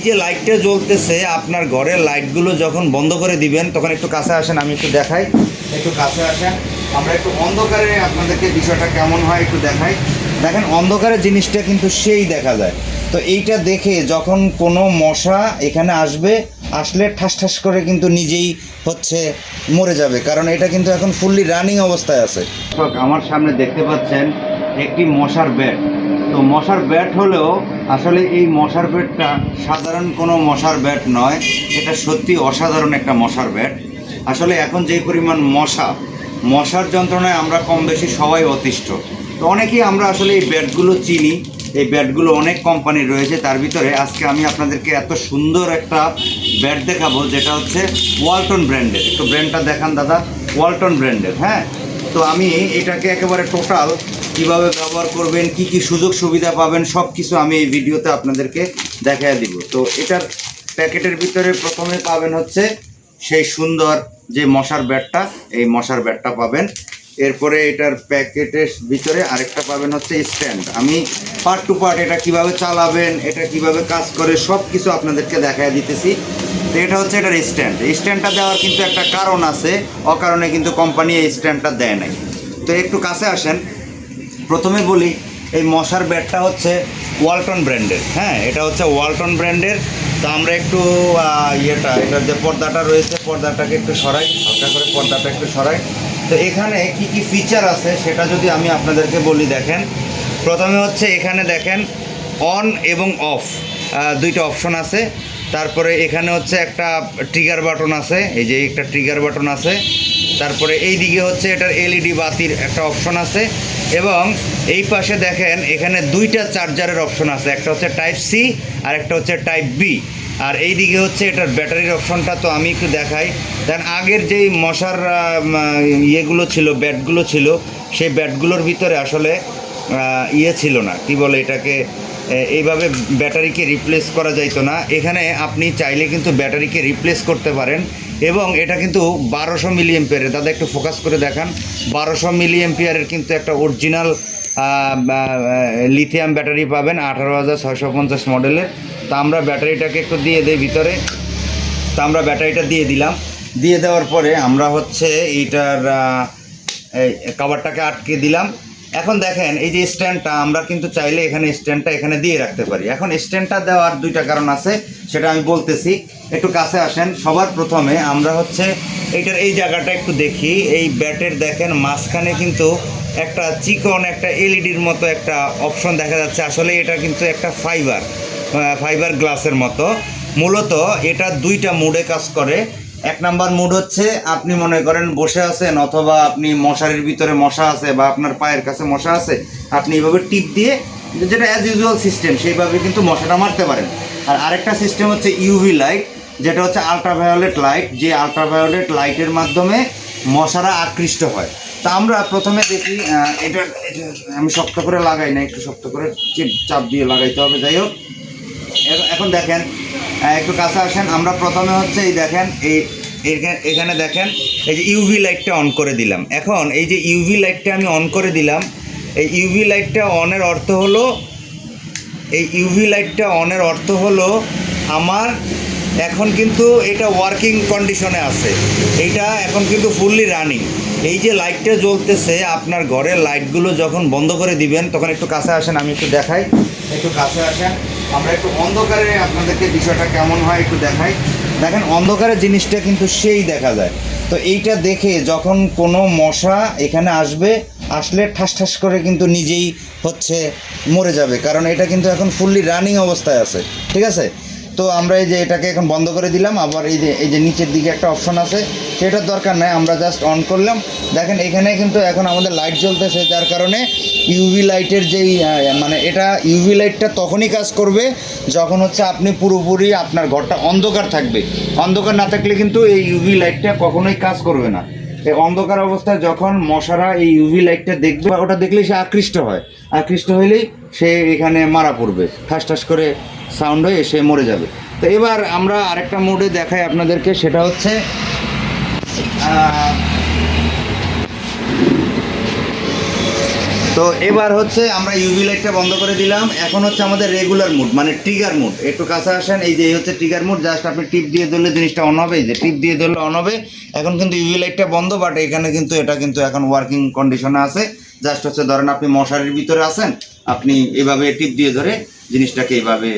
যে লাইটটা জ্বলতেছে আপনার ঘরের লাইটগুলো যখন বন্ধ করে দিবেন তখন একটু কাছে আসেন, আমি একটু দেখাই, একটু কাছে আসেন, আমরা একটু অন্ধকারে আপনাদেরকে বিষয়টা কেমন হয় একটু দেখাই। দেখেন অন্ধকারের জিনিসটা কিন্তু সেই দেখা যায়। তো এইটা দেখে যখন কোনো মশা এখানে আসলে ঠাস ঠাস করে কিন্তু নিজেই হচ্ছে মরে যাবে, কারণ এটা কিন্তু এখন ফুললি রানিং অবস্থায় আছে। আমার সামনে দেখতে পাচ্ছেন একটি মশার ব্যাট। তো মশার ব্যাট হলেও আসলে এই মশার ব্যাটটা সাধারণ কোনো মশার ব্যাট নয়, এটা সত্যি অসাধারণ একটা মশার ব্যাট। আসলে এখন যেই পরিমাণ মশার যন্ত্রণায় আমরা কম বেশি সবাই অতিষ্ঠ। তো অনেকেই আমরা আসলে এই ব্যাটগুলো চিনি, এই ব্যাটগুলো অনেক কোম্পানির রয়েছে, তার ভিতরে আজকে আমি আপনাদেরকে এত সুন্দর একটা ব্যাট দেখাবো যেটা হচ্ছে ওয়ালটন ব্র্যান্ডের। একটু ব্র্যান্ডটা দেখান দাদা, ওয়ালটন ব্র্যান্ডের। হ্যাঁ, তো আমি এটাকে একেবারে টোটাল কীভাবে ব্যবহার করবেন, কি কি সুযোগ সুবিধা পাবেন সব কিছু আমি এই ভিডিওতে আপনাদেরকে দেখায় দিব। তো এটার প্যাকেটের ভিতরে প্রথমে পাবেন হচ্ছে সেই সুন্দর যে মশার ব্যাটটা, এই মশার ব্যাটটা পাবেন। এরপরে এটার প্যাকেটের ভিতরে আরেকটা পাবেন হচ্ছে স্ট্যান্ড। আমি পার্ট টু পার্ট এটা কিভাবে চালাবেন, এটা কিভাবে কাজ করে সব কিছু আপনাদেরকে দেখায় দিতেছি। তো এটা হচ্ছে এটার স্ট্যান্ড। এই স্ট্যান্ডটা দেওয়ার কিন্তু একটা কারণ আছে, অকারণে কিন্তু কোম্পানি এই স্ট্যান্ডটা দেয় নাই। তো একটু কাছে আসেন, প্রথমে বলি এই মশার ব্যাটটা হচ্ছে ওয়ালটন ব্র্যান্ডের। হ্যাঁ, এটা হচ্ছে ওয়ালটন ব্র্যান্ডের। তো আমরা একটু এটার যে পর্দাটা রয়েছে পর্দাটাকে একটু সরাই, হালকা করে পর্দাটা একটু সরাই। তো এখানে কি কি ফিচার আছে সেটা যদি আমি আপনাদেরকে বলি, দেখেন প্রথমে হচ্ছে এখানে দেখেন অন এবং অফ দুইটা অপশন আছে। তারপরে এখানে হচ্ছে একটা ট্রিগার বাটন আছে, এই যে একটা ট্রিগার বাটন আছে। তারপরে এই দিকে হচ্ছে এটার এলইডি বাতির একটা অপশন আছে, এবং এই পাশে দেখেন এখানে দুইটা চার্জারের অপশন আছে, একটা হচ্ছে টাইপ সি আর একটা হচ্ছে টাইপ বি। আর এই দিকে হচ্ছে এটার ব্যাটারির অপশনটা তো আমি একটু দেখাই। কারণ আগের যেই মশার ইয়েগুলো ছিল, ব্যাটগুলো ছিল, সেই ব্যাটগুলোর ভিতরে আসলে ছিল না, কি বলে এটাকে, এইভাবে ব্যাটারিকে রিপ্লেস করা যাইতো না। এখানে আপনি চাইলে কিন্তু ব্যাটারিকে রিপ্লেস করতে পারেন, এবং এটা কিন্তু 1200 মিলি অ্যাম্পিয়ারের। দাদা একটু ফোকাস করে দেখান, 1200 মিলি অ্যাম্পিয়ারের কিন্তু একটা অরিজিনাল লিথিয়াম ব্যাটারি পাবেন 18650 মডেলের। তা আমরা ব্যাটারিটাকে একটু দিয়ে দিই ভিতরে। তা আমরা ব্যাটারিটা দিয়ে দিলাম, দিয়ে দেওয়ার পরে আমরা হচ্ছে এইটার কভারটাকে আটকে দিলাম। এখন দেখেন এই যে স্ট্যান্ডটা, আমরা কিন্তু চাইলে এখানে স্ট্যান্ডটা এখানে দিয়ে রাখতে পারি। এখন স্ট্যান্ডটা দেওয়ার দুইটা কারণ আছে, সেটা আমি বলতেছি, একটু কাছে আসেন। সবার প্রথমে আমরা হচ্ছে এইটার এই জায়গাটা একটু দেখি। এই ব্যাটের দেখেন মাঝখানে কিন্তু একটা চিকন একটা এলইডির মতো একটা অপশন দেখা যাচ্ছে। আসলে এটা কিন্তু একটা ফাইবার গ্লাসের মতো। মূলত এটা দুইটা মুডে কাজ করে। এক নাম্বার মুড হচ্ছে আপনি মনে করেন বসে আছেন, অথবা আপনি মশারির ভিতরে মশা আছে বা আপনার পায়ের কাছে মশা আছে, আপনি এইভাবে টিপ দিয়ে, যেটা অ্যাজ ইউজুয়াল সিস্টেম, সেইভাবে কিন্তু মশাটা মারতে পারেন। আর আরেকটা সিস্টেম হচ্ছে ইউভি লাইট, যেটা হচ্ছে আলট্রাভায়োলেট লাইট, যে আলট্রাভায়োলেট লাইটের মাধ্যমে মশারা আকৃষ্ট হয়। তা আমরা প্রথমে দেখি এটা আমি শক্ত করে লাগাই না, একটু শক্ত করে চাপ দিয়ে লাগাইতে হবে। যাই হোক, এখন দেখেন একটু কাছে আসেন। আমরা প্রথমে হচ্ছে এই দেখেন এখানে দেখেন এই যে ইউভি লাইটটা অন করে দিলাম। এখন এই যে ইউভি লাইটটা আমি অন করে দিলাম, এই ইউভি লাইটটা অনের অর্থ হলো আমার এখন কিন্তু এটা ওয়ার্কিং কন্ডিশনে আছে, এইটা এখন কিন্তু ফুললি রানিং। এই যে লাইটটা জ্বলতেছে আপনার ঘরের লাইটগুলো যখন বন্ধ করে দিবেন তখন একটু কাছে আসেন, আমি একটু দেখাই, একটু কাছে আসেন, আমরা একটু অন্ধকারে আপনাদেরকে বিষয়টা কেমন হয় একটু দেখাই। দেখেন অন্ধকারের জিনিসটা কিন্তু সেই দেখা যায়। তো এইটা দেখে যখন কোনো মশা এখানে আসলে ঠাস ঠাস করে কিন্তু নিজেই হচ্ছে মরে যাবে, কারণ এটা কিন্তু এখন ফুললি রানিং অবস্থায় আছে। ঠিক আছে, তো আমরা এই যে এটাকে এখন বন্ধ করে দিলাম। আবার এই যে নিচের দিকে একটা অপশন আছে, সেটার দরকার নাই, আমরা জাস্ট অন করলাম। দেখেন এখানে কিন্তু এখন আমাদের লাইট জ্বলতেছে, যার কারণে ইউভি লাইটের যেই মানে এটা ইউভি লাইটটা তখনই কাজ করবে যখন হচ্ছে আপনি পুরোপুরি আপনার ঘরটা অন্ধকার থাকবে। অন্ধকার না থাকলে কিন্তু এই ইউভি লাইটটা কখনোই কাজ করবে না। এই অন্ধকার অবস্থায় যখন মশারা এই ইউভি লাইটটা দেখবে, ওটা দেখলেই সে আকৃষ্ট হয়, আকৃষ্ট হইলেই সে এখানে মারা পড়বে, ঠাস ঠাস করে সাউন্ড হয়ে সে মরে যাবে। তো এবার আমরা আরেকটা মোডে দেখাই আপনাদেরকে, সেটা হচ্ছে তো তো এবার হচ্ছে আমরা ইউভি লাইটটা বন্ধ করে দিলাম। এখন হচ্ছে আমাদের রেগুলার মুড মানে ট্রিগার মুড। একটু কাছে আসেন, এই যে এই হচ্ছে ট্রিগার মুড। জাস্ট আপনি টিপ দিয়ে ধরলে জিনিসটা অন হবে, এই যে টিপ দিয়ে ধরলে অন হবে। এখন কিন্তু ইউভি লাইটটা বন্ধ, বাট এখানে কিন্তু এটা কিন্তু এখন ওয়ার্কিং কন্ডিশনে আছে। জাস্ট হচ্ছে ধরেন আপনি মশারির ভিতরে আছেন, আপনি এভাবে টিপ দিয়ে ধরে জিনিসটাকে এইভাবে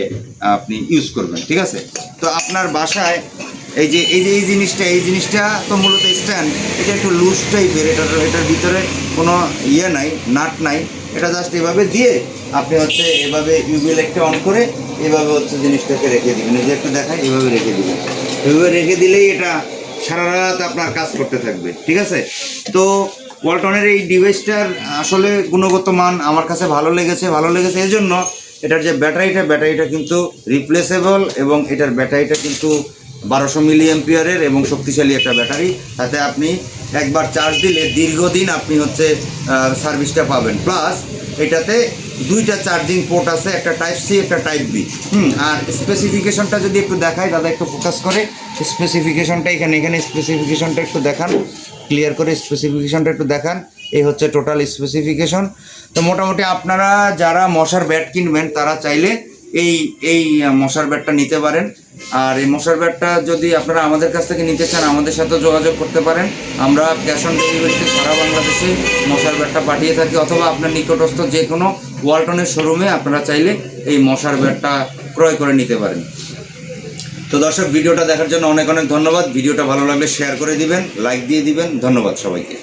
আপনি ইউজ করবেন, ঠিক আছে? তো আপনার বাসায় এই জিনিসটা তো মূলত স্ট্যান্ড, এটা একটু লুজ টাইপের, এটার ভিতরে কোনো ইয়ে নাই, নাট নাই। এটা জাস্ট এভাবে দিয়ে আপনি হচ্ছে এভাবে ইউভি লাইটটা অন করে এভাবে হচ্ছে জিনিসটাকে রেখে দিবেন। এই যে একটু দেখায়, এভাবে রেখে দিবেন। এভাবে রেখে দিলেই এটা সারা রাত আপনার কাজ করতে থাকবে, ঠিক আছে? তো ওয়ালটনের এই ডিভাইসটার আসলে গুণগত মান আমার কাছে ভালো লেগেছে এই জন্য এটার যে ব্যাটারিটা কিন্তু রিপ্লেসেবল, এবং এটার ব্যাটারিটা কিন্তু 1200 মিলি অ্যাম্পিয়ারের এবং শক্তিশালী একটা ব্যাটারি। তাতে আপনি একবার চার্জ দিলে দীর্ঘদিন আপনি হচ্ছে সার্ভিসটা পাবেন। প্লাস এটাতে দুইটা চার্জিং পোর্ট আছে, একটা টাইপ সি, একটা টাইপ বি। আর স্পেসিফিকেশনটা যদি একটু দেখাই, দাদা একটু ফোকাস করে স্পেসিফিকেশনটা এখানে স্পেসিফিকেশনটা একটু দেখান, ক্লিয়ার করে স্পেসিফিকেশনটা একটু দেখান। এই হচ্ছে টোটাল স্পেসিফিকেশন। তো মোটামুটি আপনারা যারা মশার ব্যাট কিনবেন তারা চাইলে এই মশার ব্যাটটা নিতে পারেন। আর এই মশার ব্যাটটা যদি আপনারা আমাদের কাছ থেকে নিতে চান, আমাদের সাথে যোগাযোগ করতে পারেন। আমরা ক্যাশ অন ডেলিভারিতে সারা বাংলাদেশে মশার ব্যাটটা পাঠিয়ে থাকি, অথবা আপনার নিকটস্থ যে কোনো ওয়ালটনের শোরুমে আপনারা চাইলে এই মশার ব্যাটটা ক্রয় করে নিতে পারেন। তো দর্শক, ভিডিওটা দেখার জন্য অনেক অনেক ধন্যবাদ। ভিডিওটা ভালো লাগলে শেয়ার করে দিবেন, লাইক দিয়ে দিবেন। ধন্যবাদ সবাইকে।